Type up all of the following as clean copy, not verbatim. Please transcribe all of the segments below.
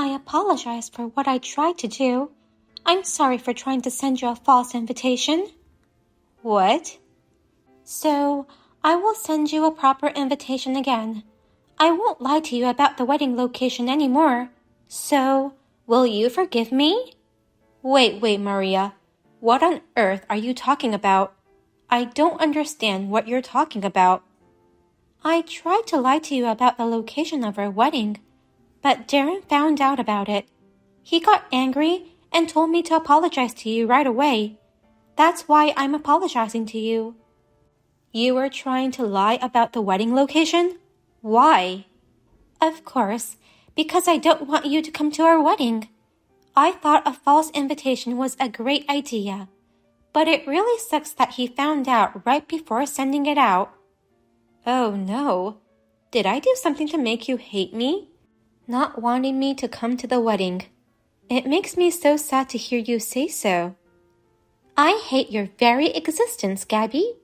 I apologize for what I tried to do. I'm sorry for trying to send you a false invitation. What? So, I will send you a proper invitation again. I won't lie to you about the wedding location anymore. So, will you forgive me? Wait, Maria. What on earth are you talking about? I don't understand what you're talking about. I tried to lie to you about the location of our wedding, but Darren found out about it. He got angry and told me to apologize to you right away. That's why I'm apologizing to you. You were trying to lie about the wedding location? Why? Of course, because I don't want you to come to our wedding. I thought a false invitation was a great idea, but it really sucks that he found out right before sending it out. Oh no. Did I do something to make you hate me? Not wanting me to come to the wedding. It makes me so sad to hear you say so. I hate your very existence, Gabby.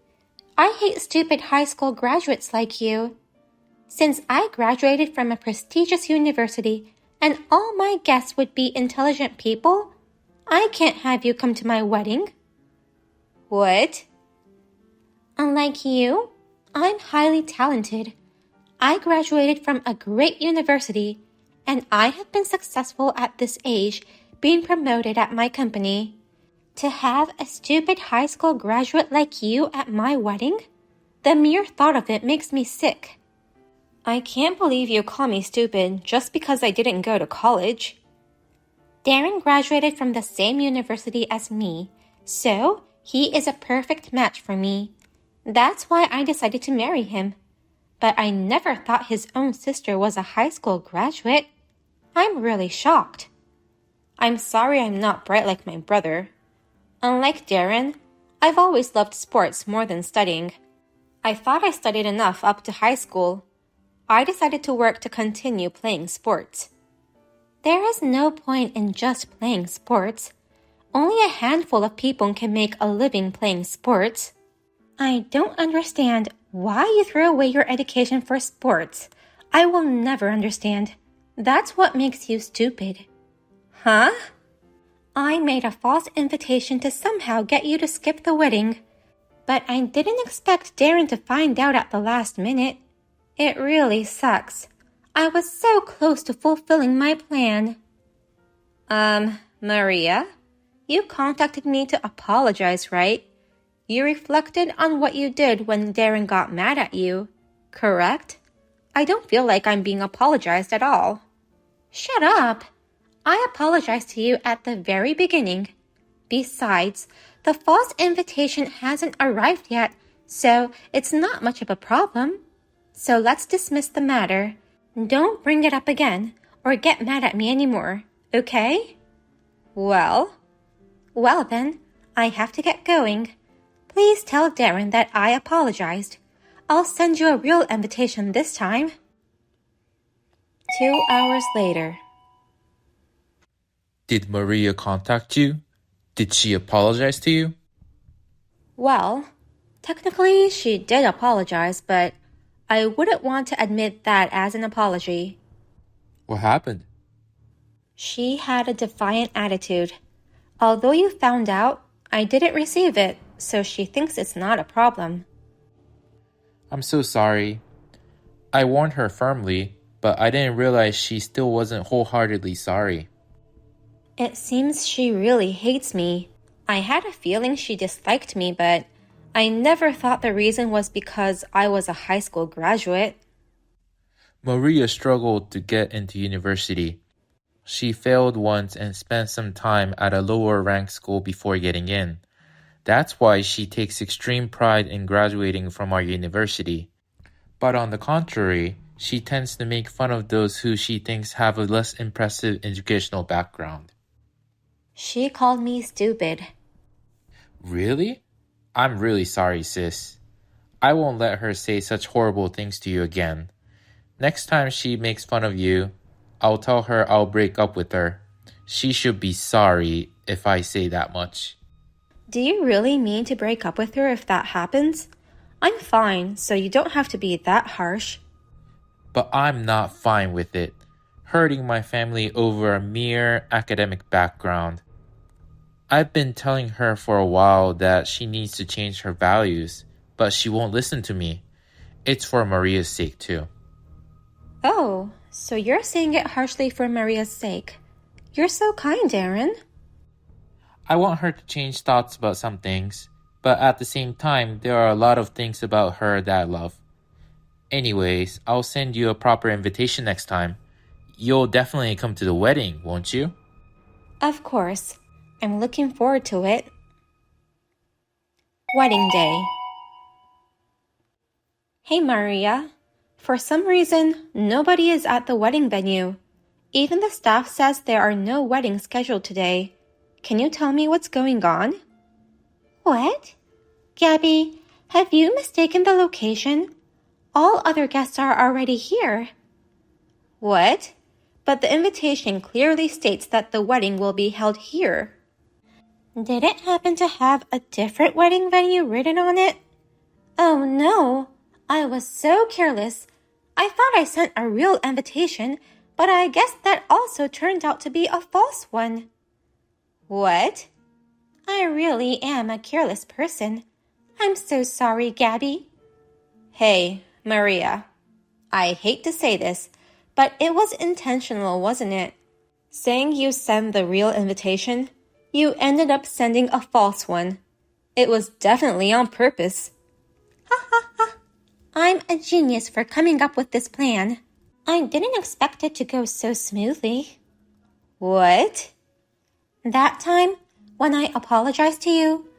I hate stupid high school graduates like you. Since I graduated from a prestigious university and all my guests would be intelligent people, I can't have you come to my wedding. What? Unlike you, I'm highly talented. I graduated from a great university, and I have been successful at this age, being promoted at my company. To have a stupid high school graduate like you at my wedding? The mere thought of it makes me sick. I can't believe you call me stupid just because I didn't go to college. Darren graduated from the same university as me, so he is a perfect match for me. That's why I decided to marry him. But I never thought his own sister was a high school graduate. I'm really shocked. I'm sorry I'm not bright like my brother. Unlike Darren, I've always loved sports more than studying. I thought I studied enough up to high school. I decided to work to continue playing sports. There is no point in just playing sports. Only a handful of people can make a living playing sports. I don't understand why you threw away your education for sports. I will never understand. That's what makes you stupid. Huh? I made a false invitation to somehow get you to skip the wedding. But I didn't expect Darren to find out at the last minute. It really sucks. I was so close to fulfilling my plan. Maria, you contacted me to apologize, right? You reflected on what you did when Darren got mad at you, correct? I don't feel like I'm being apologized at all. Shut up. I apologized to you at the very beginning. Besides, the false invitation hasn't arrived yet, so it's not much of a problem. So let's dismiss the matter. Don't bring it up again or get mad at me anymore, okay? Well then, I have to get going. Please tell Darren that I apologized. I'll send you a real invitation this time. 2 hours later. Did Maria contact you? Did she apologize to you? Well, technically she did apologize, but I wouldn't want to admit that as an apology. What happened? She had a defiant attitude. Although you found out, I didn't receive it, so she thinks it's not a problem. I'm so sorry. I warned her firmly, but I didn't realize she still wasn't wholeheartedly sorry. It seems she really hates me. I had a feeling she disliked me, but I never thought the reason was because I was a high school graduate. Maria struggled to get into university. She failed once and spent some time at a lower ranked school before getting in. That's why she takes extreme pride in graduating from our university. But on the contrary, she tends to make fun of those who she thinks have a less impressive educational background. She called me stupid. Really? I'm really sorry, sis. I won't let her say such horrible things to you again. Next time she makes fun of you, I'll tell her I'll break up with her. She should be sorry if I say that much. Do you really mean to break up with her if that happens? I'm fine, so you don't have to be that harsh. But I'm not fine with it. hurting my family over a mere academic background. I've been telling her for a while that she needs to change her values, but she won't listen to me. It's for Maria's sake, too. Oh, so you're saying it harshly for Maria's sake. You're so kind, Aaron. I want her to change thoughts about some things, but at the same time, there are a lot of things about her that I love. Anyways, I'll send you a proper invitation next time. You'll definitely come to the wedding, won't you? Of course. I'm looking forward to it. Wedding day. Hey, Maria. For some reason, nobody is at the wedding venue. Even the staff says there are no weddings scheduled today. Can you tell me what's going on? What? Gabby, have you mistaken the location? All other guests are already here. What? But the invitation clearly states that the wedding will be held here. Did it happen to have a different wedding venue written on it? Oh no, I was so careless. I thought I sent a real invitation, but I guess that also turned out to be a false one. What? I really am a careless person. I'm so sorry, Gabby. Hey, Maria. I hate to say this, but it was intentional, wasn't it? Saying you sent the real invitation, you ended up sending a false one. It was definitely on purpose. Ha ha ha. I'm a genius for coming up with this plan. I didn't expect it to go so smoothly. What? That time, when I apologized to you,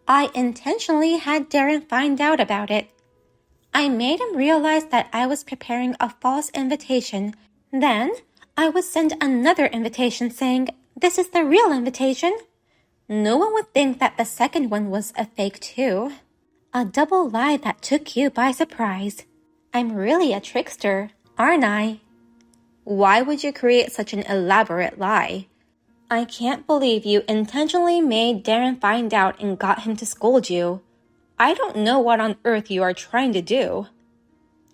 I intentionally had Darren find out about it. I made him realize that I was preparing a false invitation. Then, I would send another invitation saying, "This is the real invitation." No one would think that the second one was a fake too. A double lie that took you by surprise. I'm really a trickster, aren't I? Why would you create such an elaborate lie? I can't believe you intentionally made Darren find out and got him to scold you. I don't know what on earth you are trying to do.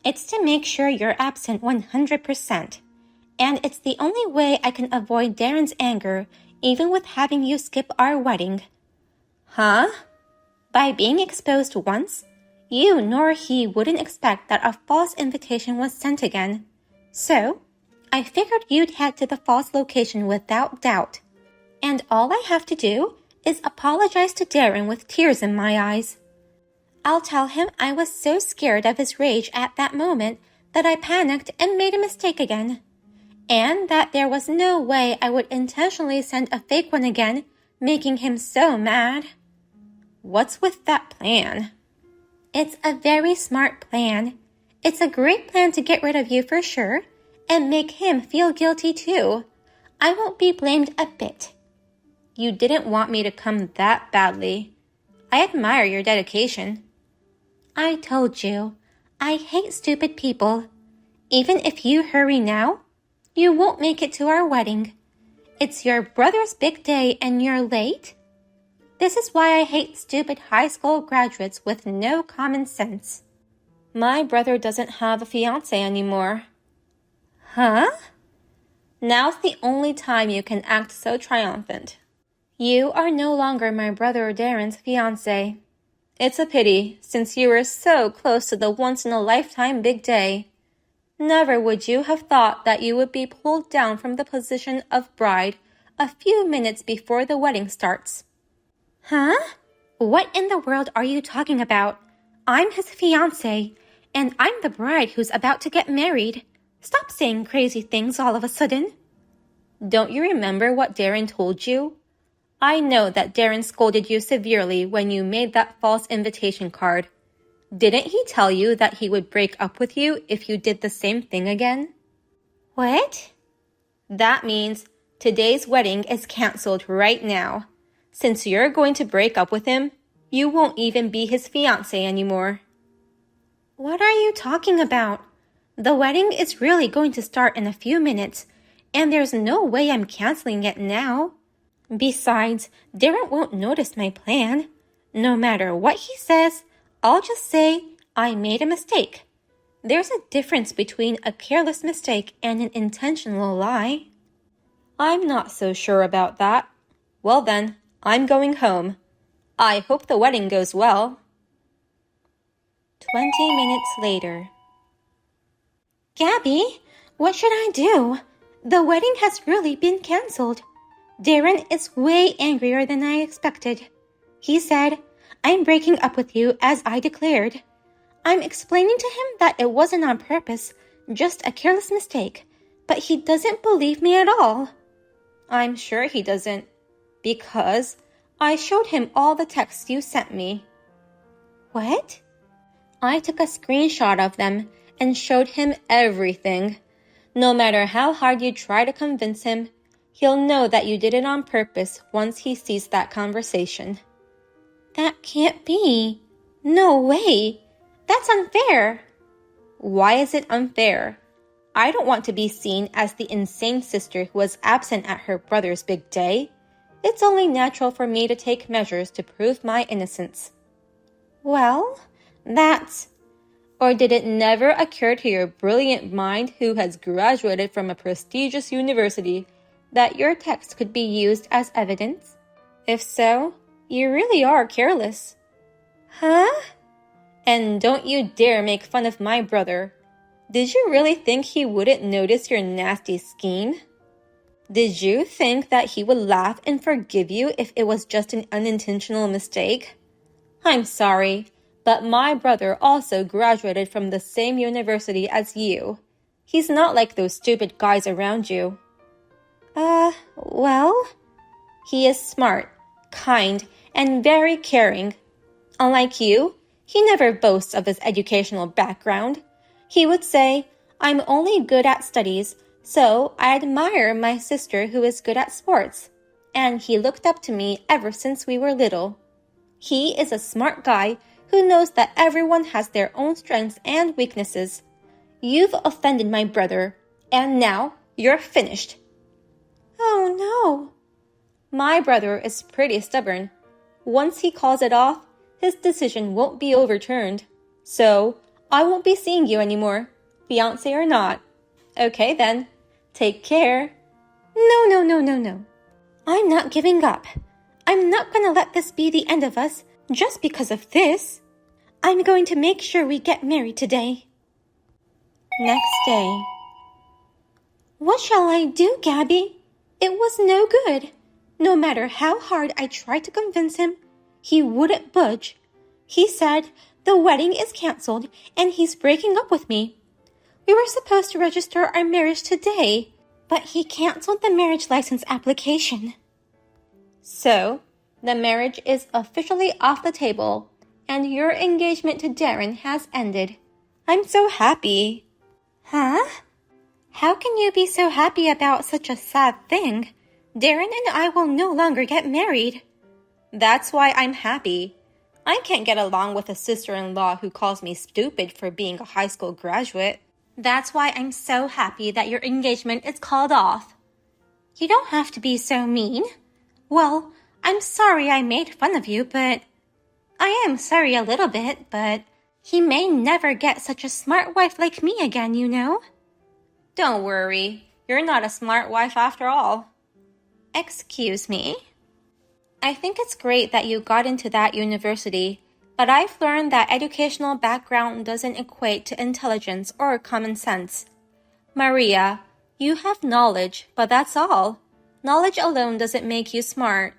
It's to make sure you're absent 100%. And it's the only way I can avoid Darren's anger, even with having you skip our wedding. Huh? By being exposed once, you nor he wouldn't expect that a false invitation was sent again. So, I figured you'd head to the false location without doubt. And all I have to do is apologize to Darren with tears in my eyes. I'll tell him I was so scared of his rage at that moment that I panicked and made a mistake again. And that there was no way I would intentionally send a fake one again, making him so mad. What's with that plan? It's a very smart plan. It's a great plan to get rid of you for sure, and make him feel guilty too. I won't be blamed a bit. You didn't want me to come that badly. I admire your dedication. I told you, I hate stupid people. Even if you hurry now, you won't make it to our wedding. It's your brother's big day and you're late? This is why I hate stupid high school graduates with no common sense. My brother doesn't have a fiancé anymore. Huh? Now's the only time you can act so triumphant. You are no longer my brother Darren's fiancé. It's a pity, since you were so close to the once-in-a-lifetime big day. Never would you have thought that you would be pulled down from the position of bride a few minutes before the wedding starts. Huh? What in the world are you talking about? I'm his fiancé, and I'm the bride who's about to get married. Stop saying crazy things all of a sudden. Don't you remember what Darren told you? I know that Darren scolded you severely when you made that false invitation card. Didn't he tell you that he would break up with you if you did the same thing again? What? That means today's wedding is canceled right now. Since you're going to break up with him, you won't even be his fiancé anymore. What are you talking about? The wedding is really going to start in a few minutes, and there's no way I'm canceling it now. Besides, Darren won't notice my plan. No matter what he says, I'll just say I made a mistake. There's a difference between a careless mistake and an intentional lie. I'm not so sure about that. Well then, I'm going home. I hope the wedding goes well. 20 minutes later. Gabby, what should I do? The wedding has really been cancelled. Darren is way angrier than I expected. He said, I'm breaking up with you as I declared. I'm explaining to him that it wasn't on purpose, just a careless mistake, but he doesn't believe me at all. I'm sure he doesn't, because I showed him all the texts you sent me. What? I took a screenshot of them and showed him everything. No matter how hard you try to convince him, he'll know that you did it on purpose once he sees that conversation. That can't be. No way. That's unfair. Why is it unfair? I don't want to be seen as the insane sister who was absent at her brother's big day. It's only natural for me to take measures to prove my innocence. Well, that's... Or did it never occur to your brilliant mind who has graduated from a prestigious university that your text could be used as evidence? If so, you really are careless. Huh? And don't you dare make fun of my brother. Did you really think he wouldn't notice your nasty scheme? Did you think that he would laugh and forgive you if it was just an unintentional mistake? I'm sorry, but my brother also graduated from the same university as you. He's not like those stupid guys around you. Well? He is smart, kind, and very caring. Unlike you, he never boasts of his educational background. He would say, I'm only good at studies, so I admire my sister who is good at sports. And he looked up to me ever since we were little. He is a smart guy who knows that everyone has their own strengths and weaknesses. You've offended my brother, and now you're finished. Oh no. My brother is pretty stubborn. Once he calls it off, his decision won't be overturned. So, I won't be seeing you anymore, fiancé or not. Okay then, take care. No. I'm not giving up. I'm not going to let this be the end of us just because of this. I'm going to make sure we get married today. Next day. What shall I do, Gabby? It was no good. No matter how hard I tried to convince him, he wouldn't budge. He said, the wedding is canceled and he's breaking up with me. We were supposed to register our marriage today, but he canceled the marriage license application. So, the marriage is officially off the table, and your engagement to Darren has ended. I'm so happy. Huh? How can you be so happy about such a sad thing? Darren and I will no longer get married. That's why I'm happy. I can't get along with a sister-in-law who calls me stupid for being a high school graduate. That's why I'm so happy that your engagement is called off. You don't have to be so mean. Well, I'm sorry I made fun of you, but... I am sorry a little bit, but... He may never get such a smart wife like me again, you know? Don't worry. You're not a smart wife after all. Excuse me? I think it's great that you got into that university, but I've learned that educational background doesn't equate to intelligence or common sense. Maria, you have knowledge, but that's all. Knowledge alone doesn't make you smart.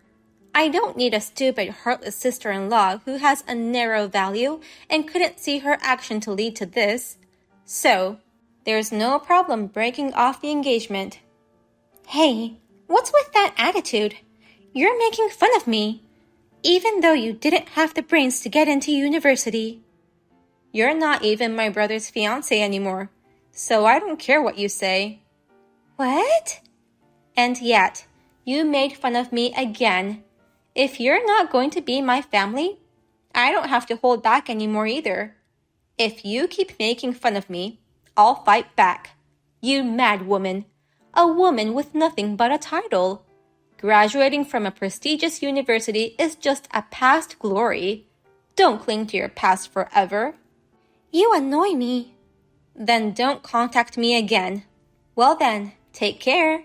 I don't need a stupid, heartless sister-in-law who has a narrow value and couldn't see her action to lead to this. So, there's no problem breaking off the engagement. Hey, what's with that attitude? You're making fun of me, even though you didn't have the brains to get into university. You're not even my brother's fiancé anymore, so I don't care what you say. What? And yet, you made fun of me again. If you're not going to be my family, I don't have to hold back anymore either. If you keep making fun of me, I'll fight back. You mad woman. A woman with nothing but a title. Graduating from a prestigious university is just a past glory. Don't cling to your past forever. You annoy me. Then don't contact me again. Well then, take care.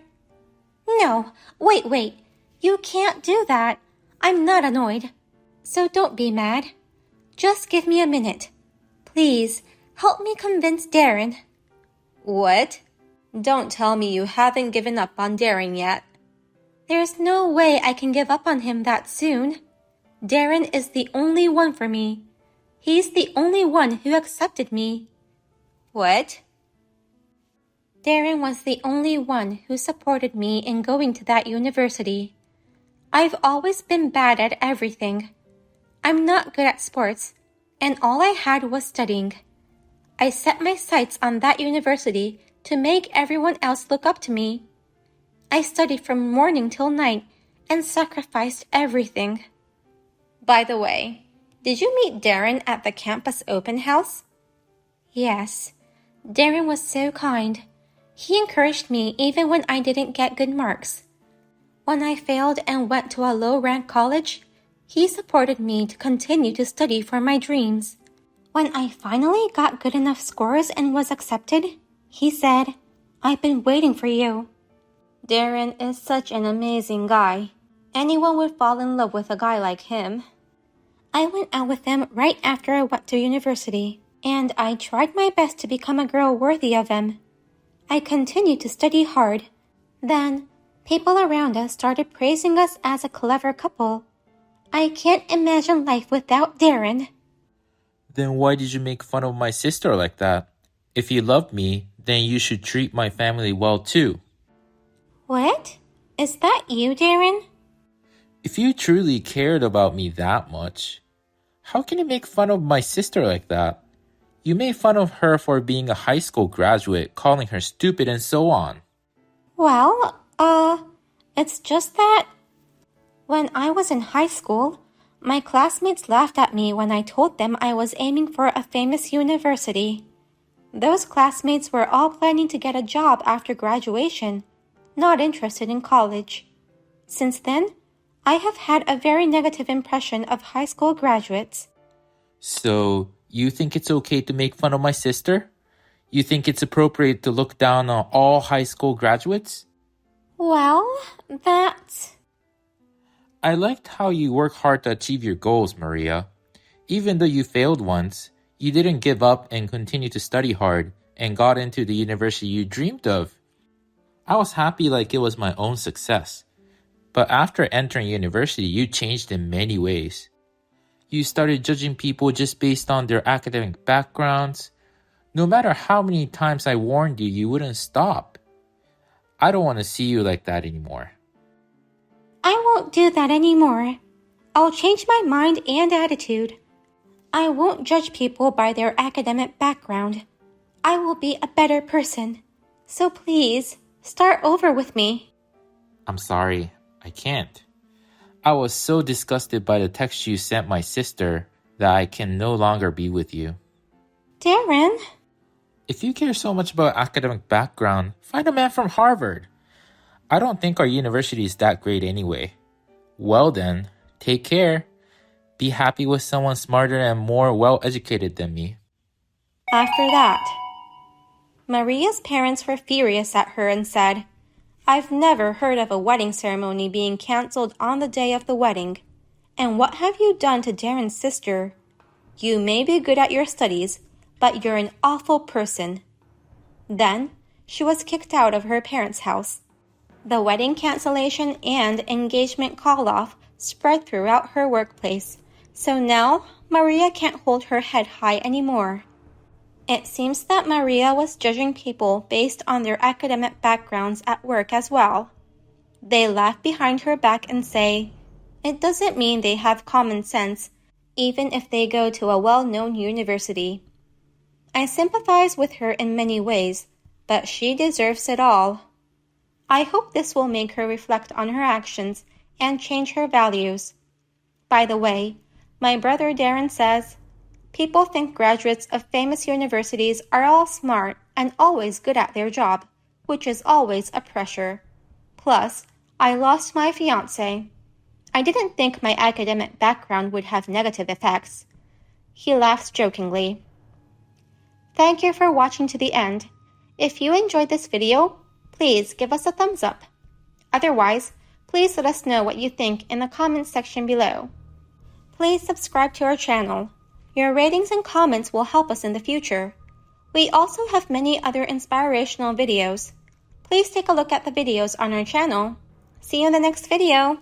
No, wait. You can't do that. I'm not annoyed. So don't be mad. Just give me a minute. Please, help me convince Darren. What? Don't tell me you haven't given up on Darren yet. There's no way I can give up on him that soon. Darren is the only one for me. He's the only one who accepted me. What? Darren was the only one who supported me in going to that university. I've always been bad at everything. I'm not good at sports, and all I had was studying. I set my sights on that university to make everyone else look up to me. I studied from morning till night and sacrificed everything. By the way, did you meet Darren at the campus open house? Yes. Darren was so kind. He encouraged me even when I didn't get good marks. When I failed and went to a low-rank college, he supported me to continue to study for my dreams. When I finally got good enough scores and was accepted, he said, "I've been waiting for you." Darren is such an amazing guy. Anyone would fall in love with a guy like him. I went out with him right after I went to university, and I tried my best to become a girl worthy of him. I continued to study hard. Then, people around us started praising us as a clever couple. I can't imagine life without Darren. Then why did you make fun of my sister like that? If you love me, then you should treat my family well too. What? Is that you, Darren? If you truly cared about me that much, how can you make fun of my sister like that? You made fun of her for being a high school graduate, calling her stupid and so on. Well, it's just that when I was in high school, my classmates laughed at me when I told them I was aiming for a famous university. Those classmates were all planning to get a job after graduation, not interested in college. Since then, I have had a very negative impression of high school graduates. So, you think it's okay to make fun of my sister? You think it's appropriate to look down on all high school graduates? Well, that's... I liked how you work hard to achieve your goals, Maria. Even though you failed once, you didn't give up and continued to study hard and got into the university you dreamed of. I was happy like it was my own success. But after entering university, you changed in many ways. You started judging people just based on their academic backgrounds. No matter how many times I warned you, you wouldn't stop. I don't want to see you like that anymore. I won't do that anymore. I'll change my mind and attitude. I won't judge people by their academic background. I will be a better person. So please, start over with me. I'm sorry, I can't. I was so disgusted by the text you sent my sister that I can no longer be with you. Darren? If you care so much about academic background, find a man from Harvard. I don't think our university is that great anyway. Well then, take care. Be happy with someone smarter and more well-educated than me. After that, Maria's parents were furious at her and said, "I've never heard of a wedding ceremony being canceled on the day of the wedding. And what have you done to Darren's sister? You may be good at your studies, but you're an awful person." Then, she was kicked out of her parents' house. The wedding cancellation and engagement call-off spread throughout her workplace, so now Maria can't hold her head high anymore. It seems that Maria was judging people based on their academic backgrounds at work as well. They laugh behind her back and say, "It doesn't mean they have common sense, even if they go to a well-known university." I sympathize with her in many ways, but she deserves it all. I hope this will make her reflect on her actions and change her values. By the way, my brother Darren says, "People think graduates of famous universities are all smart and always good at their job, which is always a pressure. Plus, I lost my fiancé. I didn't think my academic background would have negative effects." He laughs jokingly. Thank you for watching to the end. If you enjoyed this video, please give us a thumbs up. Otherwise, please let us know what you think in the comments section below. Please subscribe to our channel. Your ratings and comments will help us in the future. We also have many other inspirational videos. Please take a look at the videos on our channel. See you in the next video.